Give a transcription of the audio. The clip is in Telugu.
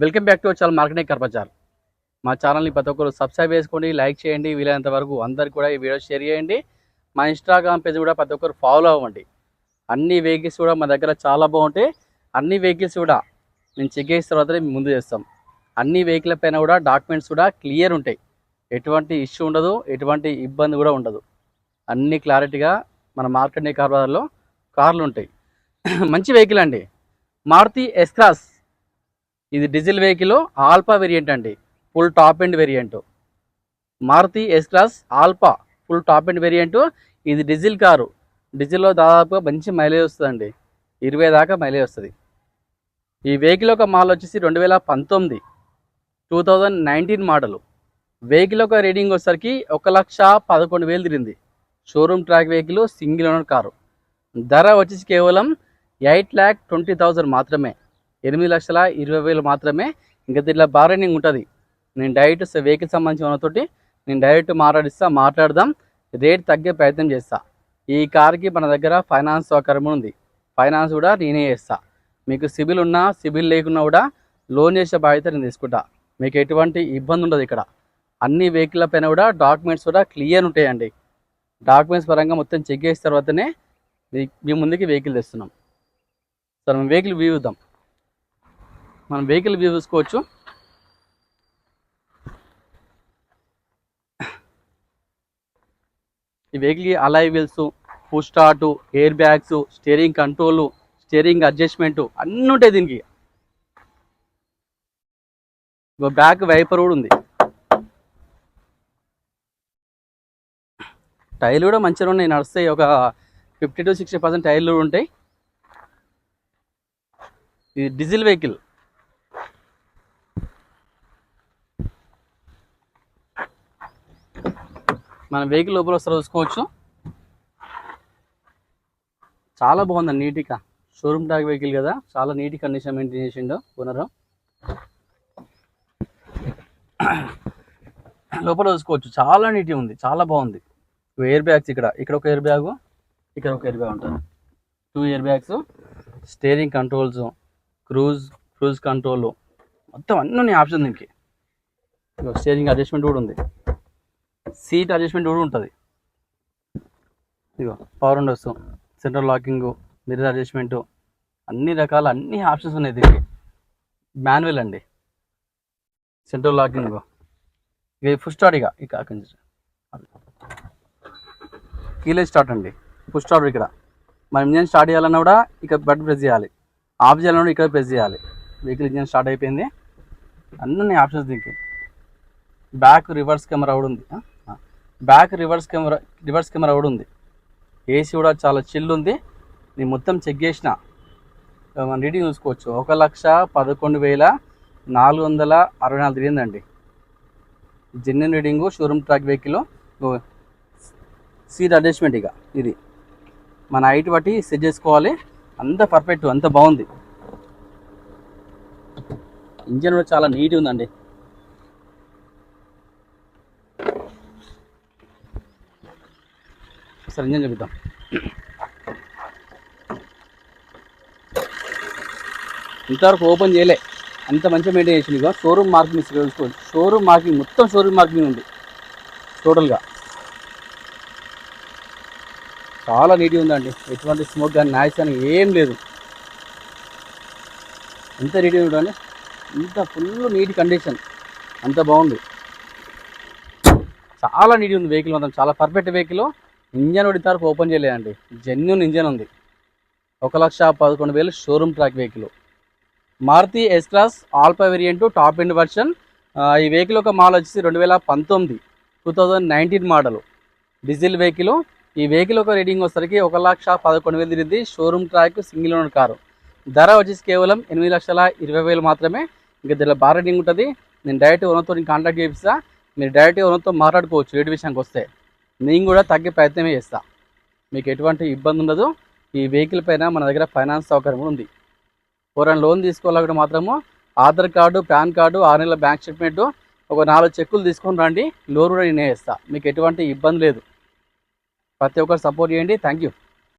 Welcome back to our channel marketing కర్పచార్. మా ఛానల్ని ప్రతి ఒక్కరు సబ్స్క్రైబ్ చేసుకోండి, లైక్ చేయండి, వీలైనంత వరకు అందరికి కూడా ఈ వీడియో షేర్ చేయండి. మా ఇన్స్టాగ్రామ్ పేజ్ కూడా ప్రతి ఒక్కరు ఫాలో అవ్వండి. అన్ని వెహికల్స్ కూడా మా దగ్గర చాలా బాగుంటాయి. అన్ని వెహికల్స్ కూడా నేను చెక్ చేసిన తర్వాతనే ముందు చేస్తాం. అన్ని వెహికల్ పైన కూడా డాక్యుమెంట్స్ కూడా క్లియర్ ఉంటాయి. ఎటువంటి ఇష్యూ ఉండదు, ఎటువంటి ఇబ్బంది కూడా ఉండదు. అన్ని క్లారిటీగా మన మార్కెటింగ్ కార్బజార్లో కార్లు ఉంటాయి. మంచి వెహికల్ అండి, మారుతి ఎస్ క్రాస్. ఇది డీజిల్ వెహికల్, ఆల్ఫా వేరియంట్ అండి, full top end variant. Maruti S class alpha full top end variant. ఇది డీజిల్ కారు. డీజిల్లో దాదాపుగా మంచి మైలేజ్ వస్తుందండి, 20 దాకా మైలేజ్ వస్తుంది. ఈ వెహికల్ యొక్క మోడల్ వచ్చేసి 2019 2019 మోడలు. వెహికల్ యొక్క రీడింగ్ వచ్చేసరికి 1,11,000 తిరిగింది. Showroom track vehicle, single owner car. ధర వచ్చేసి కేవలం 8,20,000 మాత్రమే, 8,20,000 మాత్రమే. ఇంకా దీంట్లో బార్గెనింగ్ ఉంటుంది. నేను డైరెక్ట్ వెహికల్ సంబంధించిన వాళ్ళతోటి నేను డైరెక్ట్ మాట్లాడదాం, రేట్ తగ్గే ప్రయత్నం చేస్తా. ఈ కార్కి మన దగ్గర ఫైనాన్స్ సౌకర్యం ఉంది. ఫైనాన్స్ కూడా నేనే చేస్తా. మీకు సిబిల్ ఉన్నా సిబిల్ లేకున్నా కూడా లోన్ చేసే బాధ్యత నేను తీసుకుంటా. మీకు ఎటువంటి ఇబ్బంది ఉండదు. ఇక్కడ అన్ని వెహికల్ పైన కూడా డాక్యుమెంట్స్ కూడా క్లియర్ ఉంటాయండి. డాక్యుమెంట్స్ పరంగా మొత్తం చెక్ చేసిన తర్వాతనే మీ ముందుకి వెహికల్ తెస్తున్నాం. సరే, మనం వెహికల్ వ్యూ చూద్దాం. మనం వెహికల్ వ్యూ చూసుకోవచ్చు. ఈ వెహికల్కి alloy wheels, push start, air bags, steering control, steering adjustment అన్నీ ఉంటాయి దీనికి. బ్యాక్ వైపర్ కూడా ఉంది. టైర్లు కూడా మంచిగా ఉన్నాయి, నడుస్తాయి. ఒక 50 to 60% టైర్లు కూడా ఉంటాయి. ఇది డీజిల్ వెహికల్. మన వెహికల్ లోపల వస్తారు చూసుకోవచ్చు. చాలా బాగుందండి, నీట్గా. షోరూమ్ ట్యాగ్ వెహికల్ కదా, చాలా నీట్ కండిషన్ మెయింటైన్ చేసిండు ఓనర్. లోపల చూసుకోవచ్చు, చాలా నీట్గా ఉంది, చాలా బాగుంది. ఎయిర్ బ్యాగ్స్ ఇక్కడ ఒక ఎయిర్ బ్యాగు, ఇక్కడ ఒక ఎయిర్ బ్యాగ్ ఉంటుంది. 2 air bags, steering controls, cruise control, మొత్తం అన్నీ ఆప్షన్ దీనికి. స్టీరింగ్ అడ్జస్ట్మెంట్ కూడా ఉంది, సీట్ అడ్జస్ట్మెంట్ కూడా ఉంటుంది. ఇగో power windows, central locking, mirror adjustment, అన్ని ఆప్షన్స్ ఉన్నాయి దీనికి. మాన్యువల్ అండి, సెంట్రల్ లాకింగ్. ఇక ఫుల్ స్టార్ట్, ఇక కీలెస్ స్టార్ట్ అండి, ఫుల్ స్టార్ట్. ఇక్కడ మనం ఇంజన్ స్టార్ట్ చేయాలన్నా కూడా ఇక్కడ బటన్ ప్రెస్ చేయాలి, ఆఫ్ చేయాలన్నా కూడా ఇక్కడ ప్రెస్ చేయాలి. వెహికల్ ఇంజన్ స్టార్ట్ అయిపోయింది. అన్ని ఆప్షన్స్ దీనికి. బ్యాక్ రివర్స్ కెమెరా కూడా ఉంది. రివర్స్ కెమెరా కూడా ఉంది. ఏసీ కూడా చాలా చిల్ ఉంది. నేను మొత్తం చెక్ చేసిన, మన రీడింగ్ చూసుకోవచ్చు. 1,11,464 తిరిగిందండి. Genuine reading, showroom track vehicle. Seat adjustment ఇది మన హైట్ బట్టి సెట్ చేసుకోవాలి. అంత పర్ఫెక్ట్, అంత బాగుంది. ఇంజన్ కూడా చాలా నీట్గా ఉందండి. సరే, ఇంజన్ చూపిద్దాం. ఇంతవరకు ఓపెన్ చేయలే, అంత మంచిగా మెయింటైన్ చేసింది. ఇక షోరూమ్ మార్కింగ్ చూసుకోండి. షోరూమ్ మార్కింగ్ మొత్తం షోరూమ్ మార్కింగ్ ఉంది టోటల్గా. చాలా నీట్గా ఉందండి. ఎటువంటి స్మోక్ కానీ నాయిస్ కానీ ఏం లేదు. ఎంత నీట్గా ఉందండి, ఇంత ఫుల్ నీట్ కండిషన్, అంత బాగుంది. చాలా నీట్గా ఉంది వెహికల్, మొత్తం చాలా పర్ఫెక్ట్ వెహికల్. ఇంజన్ కూడా ఇంతవరకు ఓపెన్ చేయలేదండి, జెన్యున్ ఇంజన్ ఉంది. 1,11,000 showroom track vehicle, Maruti S class alpha variant, top end version. ఈ వెహికల్ యొక్క మోడల్ వచ్చేసి 2019 2019 మోడలు, డీజిల్ వెహికల్. ఈ వెహికల్ యొక్క రీడింగ్ వచ్చేసరికి 1,11,000 తిరిగింది. Showroom track, single owner car. ధర వచ్చేసి కేవలం 8,20,000 మాత్రమే. ఇంకా దీనిలో బార్గెనింగ్ ఉంటుంది. నేను డైరెక్ట్ ఓనర్తో కాంటాక్ట్ చేపిస్తా. మీరు డైరెక్ట్ ఓనర్తో మాట్లాడుకోవచ్చు. రేటు విషయానికి వస్తే నేను కూడా తగ్గే ప్రయత్నమే చేస్తా. మీకు ఎటువంటి ఇబ్బంది ఉండదు. ఈ వెహికల్ పైన మన దగ్గర ఫైనాన్స్ సౌకర్యం ఉంది. ఎవరైనా లోన్ తీసుకోవాలంటే మాత్రము ఆధార్ కార్డు, పాన్ కార్డు, 6 నెలల బ్యాంక్ స్టేట్మెంట్, ఒక 4 చెక్కులు తీసుకొని రండి. లోన్ కూడా నేనే ఇస్తా. మీకు ఎటువంటి ఇబ్బంది లేదు. ప్రతి ఒక్కరు సపోర్ట్ చేయండి. Thank you.